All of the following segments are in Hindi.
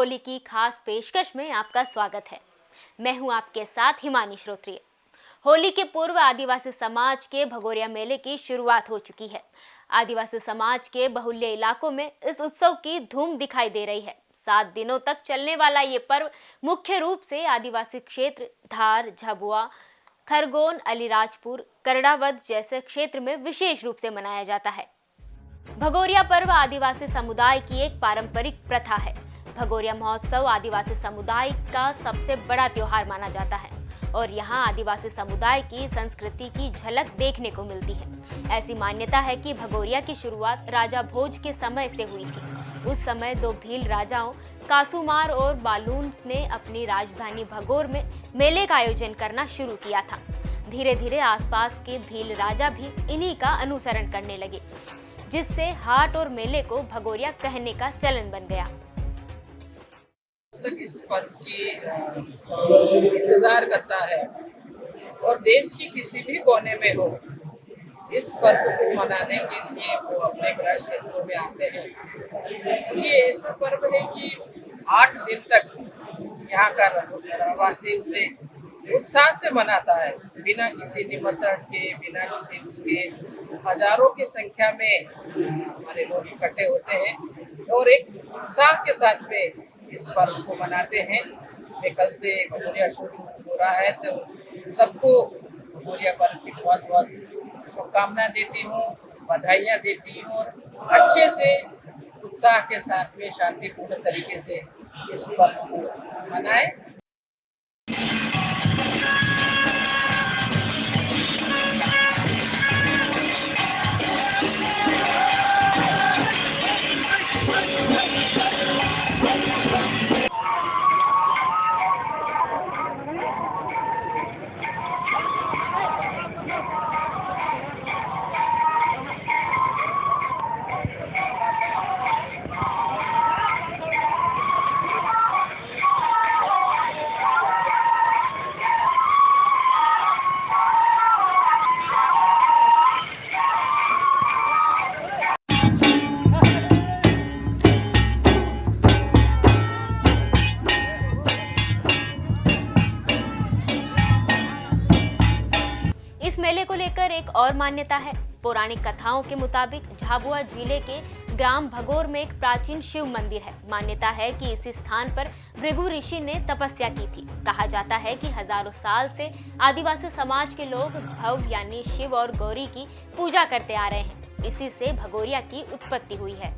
होली की खास पेशकश में आपका स्वागत है। मैं हूं आपके साथ हिमानी श्रोत्रिय। होली के पूर्व आदिवासी समाज के भगोरिया मेले की शुरुआत हो चुकी है। आदिवासी समाज के बहुल्य इलाकों में इस उत्सव की धूम दिखाई दे रही है। 7 दिनों तक चलने वाला ये पर्व मुख्य रूप से आदिवासी क्षेत्र धार, झाबुआ, खरगोन, अलीराजपुर, करड़ावद जैसे क्षेत्र में विशेष रूप से मनाया जाता है। भगोरिया पर्व आदिवासी समुदाय की एक पारंपरिक प्रथा है। भगोरिया महोत्सव आदिवासी समुदाय का सबसे बड़ा त्योहार माना जाता है और यहाँ आदिवासी समुदाय की संस्कृति की झलक देखने को मिलती है। ऐसी मान्यता है कि भगोरिया की शुरुआत राजा भोज के समय से हुई थी। उस समय 2 भील राजाओं कासूमार और बालून ने अपनी राजधानी भगोर में मेले का आयोजन करना शुरू किया था। धीरे धीरे आसपास के भील राजा भी इन्हीं का अनुसरण करने लगे, जिससे हाट और मेले को भगोरिया कहने का चलन बन गया। इस पर्व की इंतजार करता है और देश की किसी भी कोने में हो, इस पर्व को मनाने के लिए वो अपने गृह क्षेत्रों में आते हैं। ये ऐसा पर्व है कि 8 दिन तक यहाँ का रहवासी उसे उत्साह से मनाता है, बिना किसी निमंत्रण के, बिना किसी उसके। हजारों की संख्या में हमारे लोग इकट्ठे होते हैं और एक उत्साह के साथ में इस पर्व को मनाते हैं। मैं कल से भगोरिया शुरू हो रहा है, तो सबको भगोरिया पर्व की बहुत बहुत शुभकामनाएं देती हूँ, बधाइयाँ देती हूँ और अच्छे से उत्साह के साथ में शांतिपूर्ण तरीके से इस पर्व को मनाएं। इस मेले को लेकर एक और मान्यता है। पौराणिक कथाओं के मुताबिक झाबुआ जिले के ग्राम भगोर में एक प्राचीन शिव मंदिर है। मान्यता है कि इसी स्थान पर भृगु ऋषि ने तपस्या की थी। कहा जाता है कि हजारों साल से आदिवासी समाज के लोग भव यानी शिव और गौरी की पूजा करते आ रहे हैं। इसी से भगोरिया की उत्पत्ति हुई है।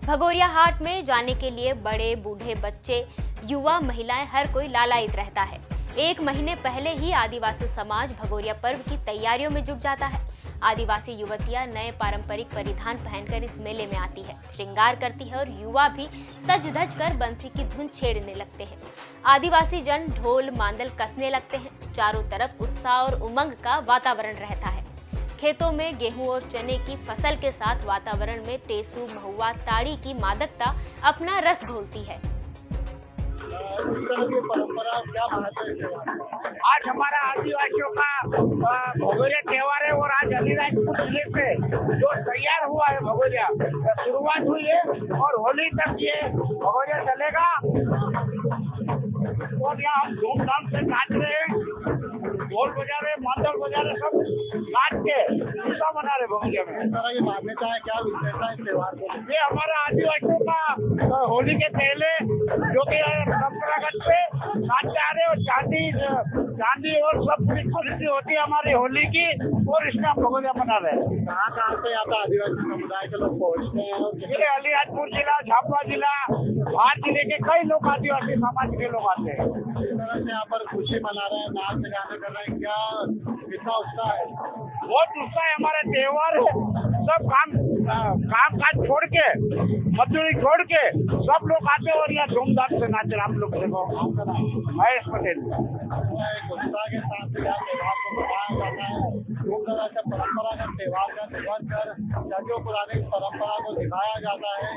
भगोरिया हाट में जाने के लिए बड़े, बूढ़े, बच्चे, युवा, महिलाएं हर कोई लालायित रहता है। 1 महीने पहले ही आदिवासी समाज भगोरिया पर्व की तैयारियों में जुट जाता है। आदिवासी युवतियां नए पारंपरिक परिधान पहनकर इस मेले में आती है, श्रृंगार करती है और युवा भी सज धज कर बंसी की धुन छेड़ने लगते हैं। आदिवासी जन ढोल मांदल कसने लगते हैं। चारों तरफ उत्साह और उमंग का वातावरण रहता है। खेतों में गेहूं और चने की फसल के साथ वातावरण में टेसू, महुआ, ताड़ी की मादकता अपना रस घोलती है। परंपरा क्या महत्व है? आज हमारा आदिवासियों का भगोरिया त्योहार है और आज अलीराजपुर जिले से जो तैयार हुआ है भगोरिया, शुरुआत हुई है और होली तक ये भगोरिया चलेगा और यहाँ हम धूमधाम से नाच रहे हैं, ढोल बजा रहे, मांदल बजा रहे, सब नाच के उत्सव मना रहे भगोरिया में। इस तरह की मान्यता है, क्या विशेषता है इस त्योहार को? ये हमारा आदिवासियों का होली के पहले जो कि परंपरागत पे नाचते आ रहे और चांदी और सब पूरी खरीदी होती है हमारी होली की और इसमें हम भगोरिया मना रहे हैं। कहाँ से यहाँ पे आदिवासी समुदाय के लोग पहुँचते हैं? जिले अलीराजपुर जिला, झाबुआ जिला, धार जिले के कई लोग आदिवासी समाज के लोग आते हैं। इस तरह से यहाँ पर खुशी मना रहे हैं, नाच गाने कर रहे हैं, क्या कितना उत्साह है? बहुत उत्साह है, हमारा त्योहार है। सब काम काज छोड़ के, मजदूरी छोड़ के सब लोग आते हैं और यहाँ धूमधाम से नाच रहे। आप लोग देखो, महेश पटेल उत्साह के साथ त्योहार को मनाया जाता है। खूब तरह से परंपरागत त्योहार का निर्वहन कर सदियों पुरानी परंपरा को दिखाया जाता है।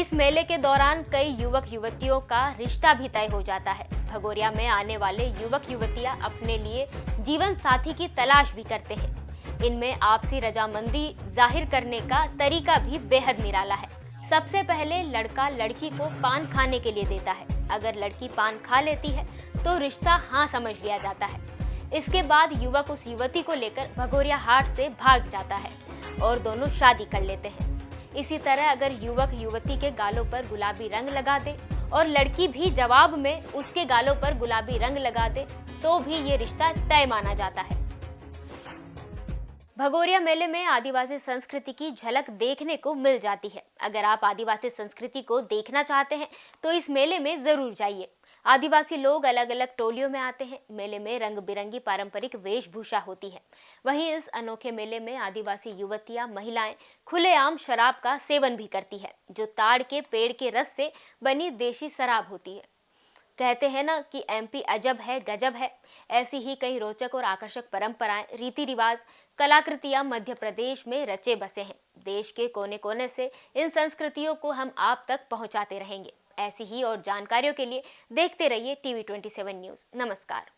इस मेले के दौरान कई युवक युवतियों का रिश्ता भी तय हो जाता है। भगोरिया में आने वाले युवक युवतियां अपने लिए जीवन साथी की तलाश भी करते हैं। इनमें आपसी रजामंदी जाहिर करने का तरीका भी बेहद निराला है। सबसे पहले लड़का लड़की को पान खाने के लिए देता है। अगर लड़की पान खा लेती है तो रिश्ता हाँ समझ लिया जाता है। इसके बाद युवक उस युवती को लेकर भगोरिया हाट से भाग जाता है और दोनों शादी कर लेते हैं। इसी तरह अगर युवक युवती के गालों पर गुलाबी रंग लगा दे और लड़की भी जवाब में उसके गालों पर गुलाबी रंग लगा दे तो भी ये रिश्ता तय माना जाता है। भगोरिया मेले में आदिवासी संस्कृति की झलक देखने को मिल जाती है। अगर आप आदिवासी संस्कृति को देखना चाहते हैं तो इस मेले में जरूर जाइए। आदिवासी लोग अलग अलग टोलियों में आते हैं। मेले में रंग बिरंगी पारंपरिक वेशभूषा होती है। वहीं इस अनोखे मेले में आदिवासी युवतियां महिलाएं खुलेआम शराब का सेवन भी करती है, जो ताड़ के पेड़ के रस से बनी देशी शराब होती है। कहते हैं ना कि एमपी अजब है गजब है। ऐसी ही कई रोचक और आकर्षक परंपराएं, रीति रिवाज, कलाकृतियां मध्य प्रदेश में रचे बसे हैं। देश के कोने कोने से इन संस्कृतियों को हम आप तक पहुंचाते रहेंगे। ऐसी ही और जानकारियों के लिए देखते रहिए TV27 न्यूज। नमस्कार।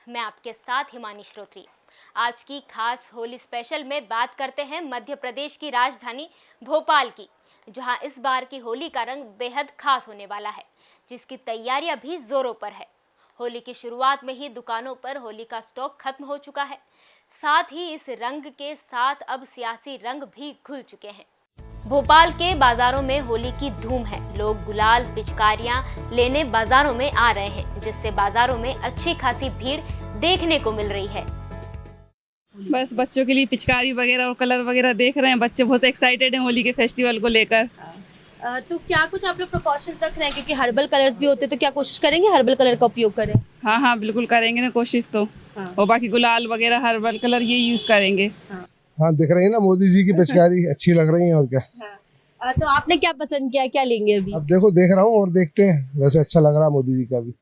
मैं आपके साथ हिमानी श्रोत्री। आज की खास होली स्पेशल में बात करते हैं मध्य प्रदेश की राजधानी भोपाल की, जहां इस बार की होली का रंग बेहद खास होने वाला है, जिसकी तैयारियां भी जोरों पर है। होली की शुरुआत में ही दुकानों पर होली का स्टॉक खत्म हो चुका है। साथ ही इस रंग के साथ अब सियासी रंग भी घुल चुके हैं। भोपाल के बाजारों में होली की धूम है। लोग गुलाल पिचकारियां लेने बाजारों में आ रहे हैं, जिससे बाजारों में अच्छी खासी भीड़ देखने को मिल रही है। बस बच्चों के लिए पिचकारी वगैरह और कलर वगैरह देख रहे हैं। बच्चे बहुत एक्साइटेड हैं होली के फेस्टिवल को लेकर। तो क्या कुछ आप लोग प्रिकॉशंस रख रहे हैं, क्योंकि हर्बल कलर्स भी होते हैं, तो क्या कोशिश करेंगे हर्बल कलर का उपयोग करें? हाँ बिल्कुल करेंगे ना कोशिश तो। और बाकी गुलाल वगैरह हर्बल कलर ये यूज करेंगे। हाँ दिख रही है ना, मोदी जी की पिचकारी अच्छी लग रही है। और क्या तो आपने क्या पसंद किया, क्या लेंगे अभी? अब देखो, देख रहा हूँ और देखते हैं। वैसे अच्छा लग रहा है मोदी जी का भी।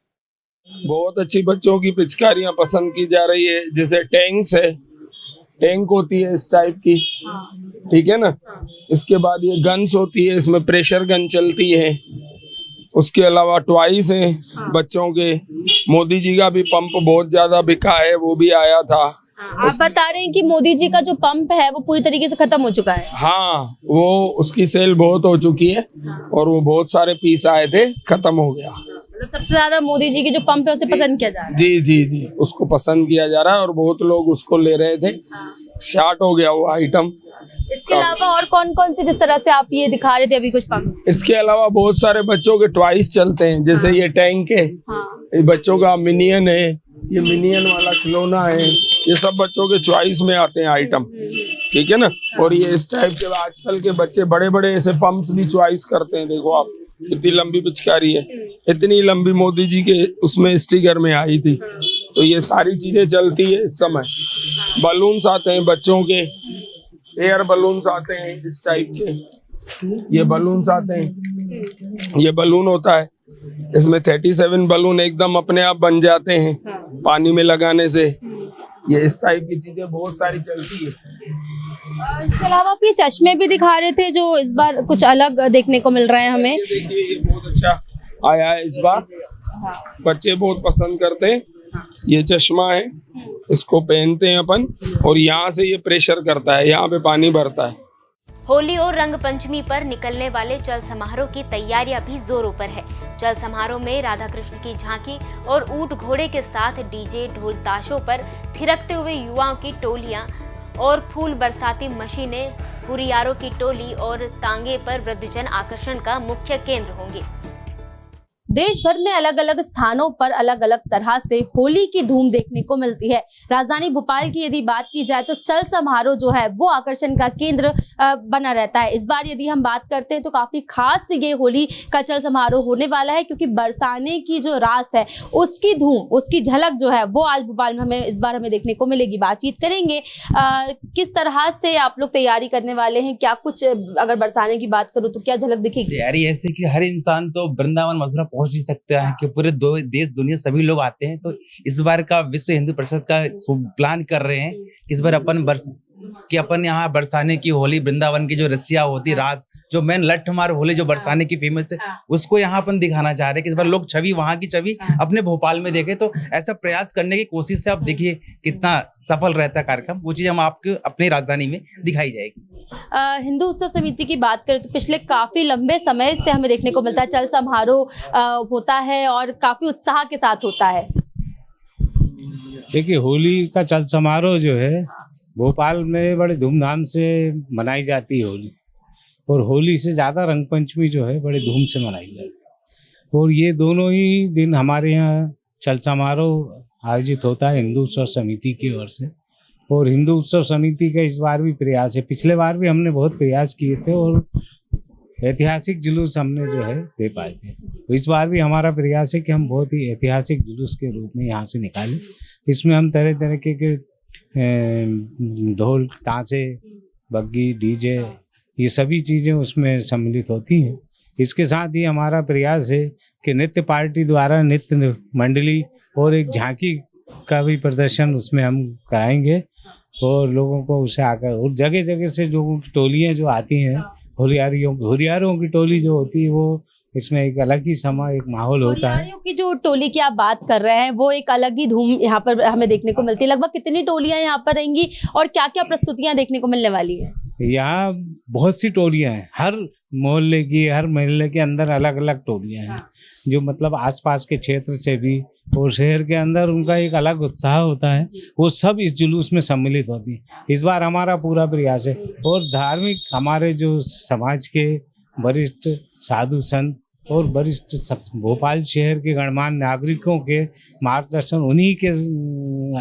बहुत अच्छी बच्चों की पिचकारियां पसंद की जा रही है। जैसे टैंक्स है, टैंक होती है इस टाइप की, ठीक है ना। इसके बाद ये गन्स होती है, इसमें प्रेशर गन चलती है। उसके अलावा ट्वाइस हैं बच्चों के। मोदी जी का भी पंप बहुत ज्यादा बिका है, वो भी आया था। आप बता रहे हैं कि मोदी जी का जो पंप है वो पूरी तरीके से खत्म हो चुका है? हाँ, वो उसकी सेल बहुत हो चुकी है और वो बहुत सारे पीस आए थे, खत्म हो गया। मतलब सबसे ज्यादा मोदी जी की जो पंप है उसे पसंद किया जा रहा है? जी, उसको पसंद किया जा रहा है और बहुत लोग उसको ले रहे थे। शार्ट हो गया वो आइटम। इसके अलावा और कौन कौन से, जिस तरह से आप ये दिखा रहे थे अभी कुछ पंप? इसके अलावा बहुत सारे बच्चों के ट्वाइस चलते हैं। जैसे ये टैंक है, ये बच्चों का मिनियन है, ये मिनियन वाला खिलौना है। ये सब बच्चों के चॉइस में आते हैं आइटम, ठीक है ना। और ये इस टाइप के आजकल के बच्चे बड़े बड़े ऐसे पंप्स भी चॉइस करते हैं। देखो आप, इतनी लंबी पिचकारी है, इतनी लंबी मोदी जी के उसमें स्टिकर में आई थी। तो ये सारी चीजें चलती है इस समय। बलून्स आते हैं बच्चों के, एयर बलून्स आते हैं इस टाइप के। ये बलून्स आते हैं, ये बलून होता है, इसमें 37 बलून एकदम अपने आप बन जाते हैं पानी में लगाने से। ये इस टाइप की चीजें बहुत सारी चलती है। इसके अलावा आप ये चश्मे भी दिखा रहे थे, जो इस बार कुछ अलग देखने को मिल रहा है हमें। देखिए, ये बहुत अच्छा आया है इस बार, बच्चे बहुत पसंद करते हैं। ये चश्मा है, इसको पहनते हैं अपन और यहाँ से ये प्रेशर करता है, यहाँ पे पानी भरता है। होली और रंग पंचमी पर निकलने वाले चल समारोह की तैयारियां भी जोरों पर है। चल समारोह में राधा कृष्ण की झांकी और ऊंट घोड़े के साथ डीजे ढोल ताशों पर थिरकते हुए युवाओं की टोलियां और फूल बरसाती मशीनें, हुरियारों की टोली और तांगे पर वृद्धजन आकर्षण का मुख्य केंद्र होंगे। देश भर में अलग अलग स्थानों पर अलग अलग तरह से होली की धूम देखने को मिलती है। राजधानी भोपाल की यदि बात की जाए तो चल समारोह जो है वो आकर्षण का केंद्र बना रहता है। इस बार यदि हम बात करते हैं तो काफी खास ये होली का चल समारोह होने वाला है, क्योंकि बरसाने की जो रास है उसकी धूम, उसकी झलक जो है वो आज भोपाल में हमें इस बार हमें देखने को मिलेगी। बातचीत करेंगे किस तरह से आप लोग तैयारी करने वाले हैं, क्या कुछ अगर बरसाने की बात करूँ तो क्या झलक दिखेगी? तैयारी ऐसे कि हर इंसान तो वृंदावन मथुरा पहुंच नहीं सकता है कि पूरे देश दुनिया सभी लोग आते हैं। तो इस बार का विश्व हिंदू परिषद का प्लान कर रहे हैं कि इस बार अपन यहाँ बरसाने की होली, वृंदावन की जो रसिया होती रास, जो मेन लट्ठमार होली जो बरसाने की फेमस है, उसको यहाँ अपन दिखाना चाह रहे हैं कि इस बार लोग छवि, वहाँ की छवि अपने भोपाल में देखे। तो ऐसा प्रयास करने की कोशिश है। आप देखिए कितना सफल रहता है कार्यक्रम, वो चीज हम आपको अपनी राजधानी में दिखाई जाएगी। हिंदू उत्सव समिति की बात करें तो पिछले काफी लंबे समय से हमें देखने को मिलता है चल समारोह होता है और काफी उत्साह के साथ होता है। देखिए, होली का चल समारोह जो है भोपाल में बड़े धूमधाम से मनाई जाती है होली, और होली से ज़्यादा रंग पंचमी जो है बड़े धूम से मनाई जाती है। और ये दोनों ही दिन हमारे यहाँ चल समारोह आयोजित होता है हिंदू उत्सव समिति की ओर से। और हिंदू उत्सव समिति का इस बार भी प्रयास है, पिछले बार भी हमने बहुत प्रयास किए थे और ऐतिहासिक जुलूस हमने जो है दे पाए थे। तो इस बार भी हमारा प्रयास है कि हम बहुत ही ऐतिहासिक जुलूस के रूप में यहाँ से निकालें। इसमें हम तरह तरह के ढोल, ताशे, बग्गी, डीजे, ये सभी चीज़ें उसमें सम्मिलित होती हैं। इसके साथ ही हमारा प्रयास है कि नृत्य पार्टी द्वारा नृत्य मंडली और एक झांकी का भी प्रदर्शन उसमें हम कराएंगे, और लोगों को उसे आकर, और जगह जगह से लोगों की टोलियाँ जो आती हैं, हुरियारों की टोली जो होती है, वो इसमें एक अलग ही समय, एक माहौल होता है। हुरियारों की जो टोली की आप बात कर रहे हैं वो एक अलग ही धूम यहाँ पर हमें देखने को मिलती है। लगभग कितनी टोलियां यहाँ पर रहेंगी और क्या क्या प्रस्तुतियां देखने को मिलने वाली है? यहाँ बहुत सी टोलियाँ हैं, हर मोहल्ले की, हर मोहल्ले के अंदर अलग अलग टोलियाँ हैं, जो मतलब आसपास के क्षेत्र से भी और शहर के अंदर उनका एक अलग उत्साह होता है, वो सब इस जुलूस में सम्मिलित होती है। इस बार हमारा पूरा प्रयास है, और धार्मिक हमारे जो समाज के वरिष्ठ साधु संत और वरिष्ठ भोपाल शहर के गणमान्य नागरिकों के मार्गदर्शन, उन्हीं के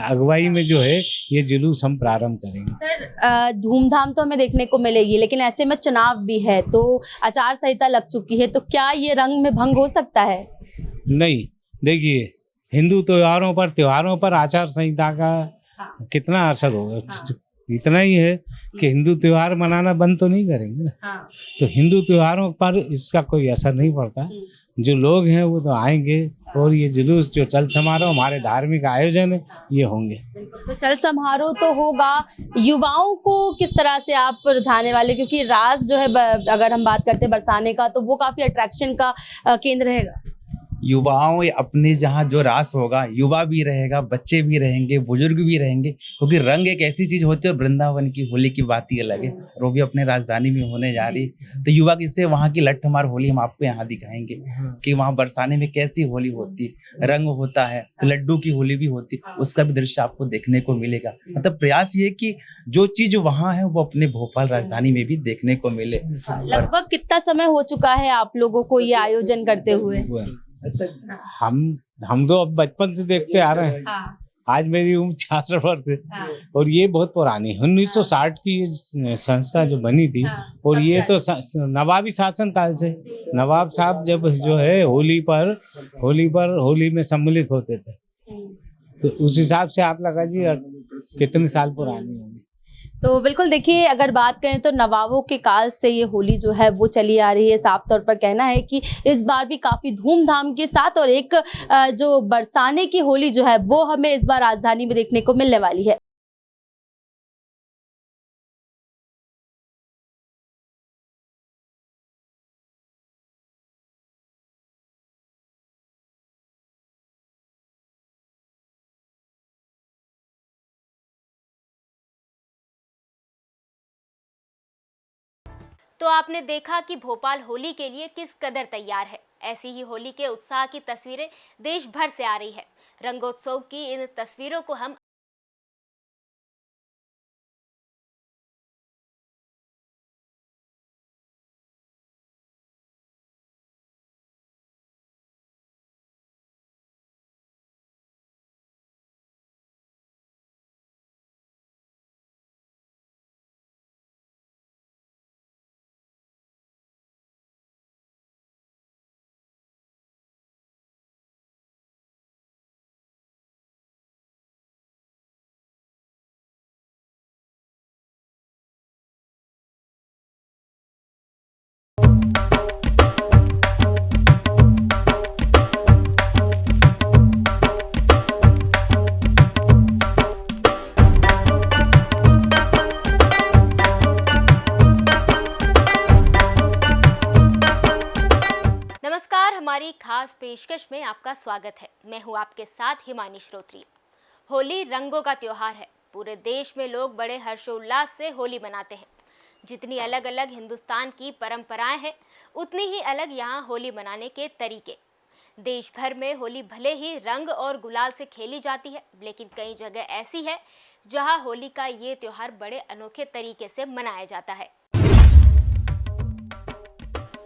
अगुवाई में जो है ये जुलूस हम प्रारंभ करेंगे। सर, धूमधाम तो हमें देखने को मिलेगी, लेकिन ऐसे में चुनाव भी है, तो आचार संहिता लग चुकी है, तो क्या ये रंग में भंग हो सकता है? नहीं, देखिए, हिंदू त्योहारों पर आचार संहिता का कितना असर होगा? इतना ही है कि हिंदू त्योहार मनाना बंद तो नहीं करेंगे ना। तो हिंदू त्योहारों पर इसका कोई असर नहीं पड़ता। जो लोग हैं वो तो आएंगे, और ये जुलूस जो चल समारोह हमारे धार्मिक आयोजन है ये होंगे। तो चल समारोह तो होगा, युवाओं को किस तरह से आप रुझाने वाले, क्योंकि रास जो है अगर हम बात करते हैं बरसाने का तो वो काफी अट्रैक्शन का केंद्र रहेगा। युवाओं अपने जहाँ जो रास होगा, युवा भी रहेगा, बच्चे भी रहेंगे, बुजुर्ग भी रहेंगे, क्योंकि रंग एक ऐसी चीज होती है। वृंदावन की होली की बात ही अलग है, और वो भी अपने राजधानी में होने जा रही है। तो युवा किससे वहाँ की लट्ठमार होली हम आपको यहाँ दिखाएंगे कि वहाँ बरसाने में कैसी होली होती है, रंग होता है, लड्डू की होली भी होती है, उसका भी दृश्य आपको देखने को मिलेगा। मतलब प्रयास ये कि जो चीज वहाँ है वो अपने भोपाल राजधानी में भी देखने को मिले। लगभग कितना समय हो चुका है आप लोगों को ये आयोजन करते हुए? हम तो अब बचपन से देखते आ रहे हैं। आज मेरी उम्र 66 वर्ष है, और ये बहुत पुरानी 1960 की ये संस्था जो बनी थी, और ये तो नवाबी शासन काल से, नवाब साहब जब जो है होली में सम्मिलित होते थे, तो उस हिसाब से आप लगा जी कितने साल पुरानी होगी। तो बिल्कुल देखिए, अगर बात करें तो नवाबों के काल से ये होली जो है वो चली आ रही है। साफ तौर पर कहना है कि इस बार भी काफी धूमधाम के साथ, और एक जो बरसाने की होली जो है वो हमें इस बार राजधानी में देखने को मिलने वाली है। तो आपने देखा कि भोपाल होली के लिए किस कदर तैयार है। ऐसी ही होली के उत्साह की तस्वीरें देश भर से आ रही है। रंगोत्सव की इन तस्वीरों को हम नमस्कार, हमारी खास पेशकश में आपका स्वागत है। मैं हूं आपके साथ हिमानी श्रोत्री। होली रंगों का त्योहार है। पूरे देश में लोग बड़े हर्षोल्लास से होली मनाते हैं। जितनी अलग अलग हिंदुस्तान की परंपराएं हैं, उतनी ही अलग यहाँ होली मनाने के तरीके। देश भर में होली भले ही रंग और गुलाल से खेली जाती है, लेकिन कई जगह ऐसी है जहाँ होली का ये त्योहार बड़े अनोखे तरीके से मनाया जाता है।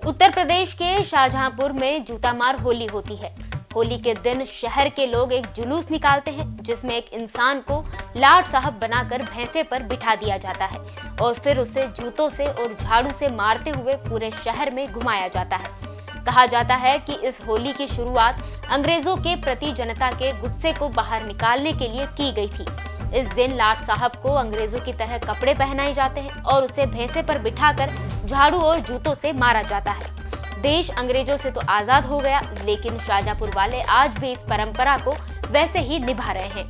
उत्तर प्रदेश के शाहजहांपुर में जूतामार होली होती है। होली के दिन शहर के लोग एक जुलूस निकालते हैं, जिसमें एक इंसान को लाट साहब बनाकर भैंसे पर बिठा दिया जाता है और फिर उसे जूतों से और झाड़ू से मारते हुए पूरे शहर में घुमाया जाता है। कहा जाता है कि इस होली की शुरुआत अंग्रेजों के प्रति जनता के गुस्से को बाहर निकालने के लिए की गई थी। इस दिन लाट साहब को अंग्रेजों की तरह कपड़े पहनाए जाते हैं और उसे भैंसे पर बिठाकर झाड़ू और जूतों से मारा जाता है। देश अंग्रेजों से तो आजाद हो गया, लेकिन शाहजहांपुर वाले आज भी इस परंपरा को वैसे ही निभा रहे हैं।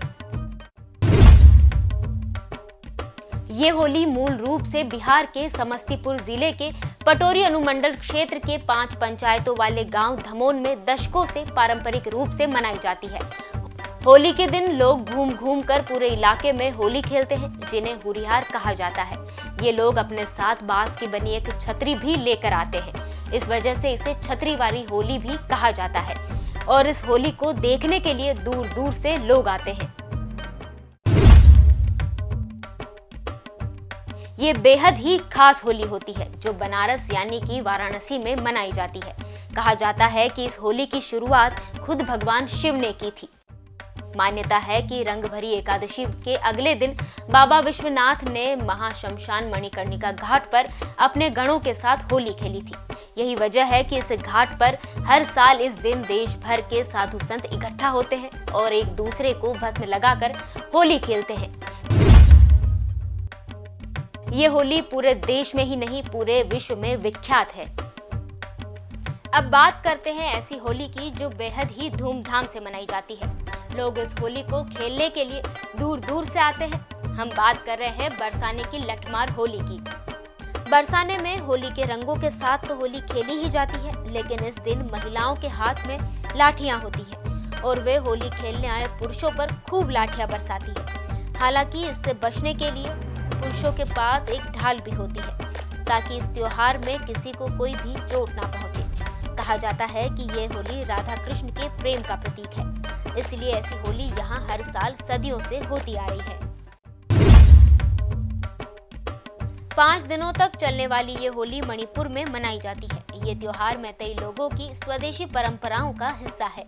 ये होली मूल रूप से बिहार के समस्तीपुर जिले के पटोरी अनुमंडल क्षेत्र के 5 पंचायतों वाले गांव धमोन में दशकों से पारंपरिक रूप से मनाई जाती है। होली के दिन लोग घूम घूम कर पूरे इलाके में होली खेलते हैं, जिन्हें हुरियार कहा जाता है। ये लोग अपने साथ बांस की बनी एक छतरी भी लेकर आते हैं। इस वजह से इसे छतरी वाली होली भी कहा जाता है और इस होली को देखने के लिए दूर दूर से लोग आते हैं। ये बेहद ही खास होली होती है, जो बनारस यानी कि वाराणसी में मनाई जाती है। कहा जाता है कि इस होली की शुरुआत खुद भगवान शिव ने की थी। मान्यता है कि रंग भरी एकादशी के अगले दिन बाबा विश्वनाथ ने महाशमशान मणिकर्णिका घाट पर अपने गणों के साथ होली खेली थी। यही वजह है कि इस घाट पर हर साल इस दिन देश भर के साधु संत इकट्ठा होते हैं और एक दूसरे को भस्म लगाकर होली खेलते हैं। ये होली पूरे देश में ही नहीं, पूरे विश्व में विख्यात है। अब बात करते हैं ऐसी होली की जो बेहद ही धूमधाम से मनाई जाती है। लोग इस होली को खेलने के लिए दूर दूर से आते हैं। हम बात कर रहे हैं बरसाने की लठमार होली की। बरसाने में होली के रंगों के साथ तो होली खेली ही जाती है, लेकिन इस दिन महिलाओं के हाथ में लाठियां होती हैं और वे होली खेलने आए पुरुषों पर खूब लाठियां बरसाती है। हालांकि इससे बचने के लिए पुरुषों के पास एक ढाल भी होती है, ताकि इस त्योहार में किसी को कोई भी चोट ना पहुंचे। कहा जाता है कि ये होली राधा कृष्ण के प्रेम का प्रतीक है, इसलिए ऐसी होली यहाँ हर साल सदियों से होती आ रही है। 5 दिनों तक चलने वाली ये होली मणिपुर में मनाई जाती है। ये त्योहार मैतेई लोगों की स्वदेशी परंपराओं का हिस्सा है।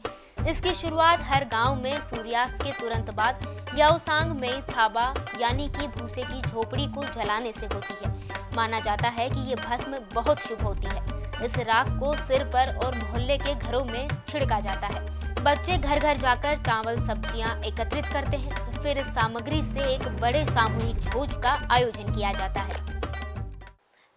इसकी शुरुआत हर गांव में सूर्यास्त के तुरंत बाद याओसांग में थाबा यानी कि भूसे की झोपड़ी को जलाने से होती है। माना जाता है कि ये भस्म बहुत शुभ होती है। इस राख को सिर पर और मोहल्ले के घरों में छिड़का जाता है। बच्चे घर घर जाकर चावल सब्जियां एकत्रित करते हैं, फिर इस सामग्री से एक बड़े सामूहिक भोज का आयोजन किया जाता है।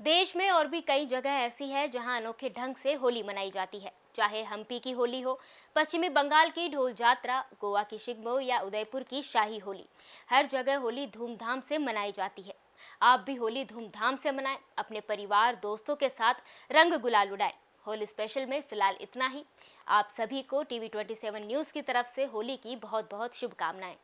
देश में और भी कई जगह ऐसी है जहां अनोखे ढंग से होली मनाई जाती है। चाहे हम्पी की होली हो, पश्चिमी बंगाल की ढोल जात्रा, गोवा की शिगमो या उदयपुर की शाही होली, हर जगह होली धूमधाम से मनाई जाती है। आप भी होली धूमधाम से मनाएं, अपने परिवार दोस्तों के साथ रंग गुलाल उड़ाएं। होली स्पेशल में फिलहाल इतना ही। आप सभी को TV 27 न्यूज़ की तरफ से होली की बहुत बहुत शुभकामनाएं।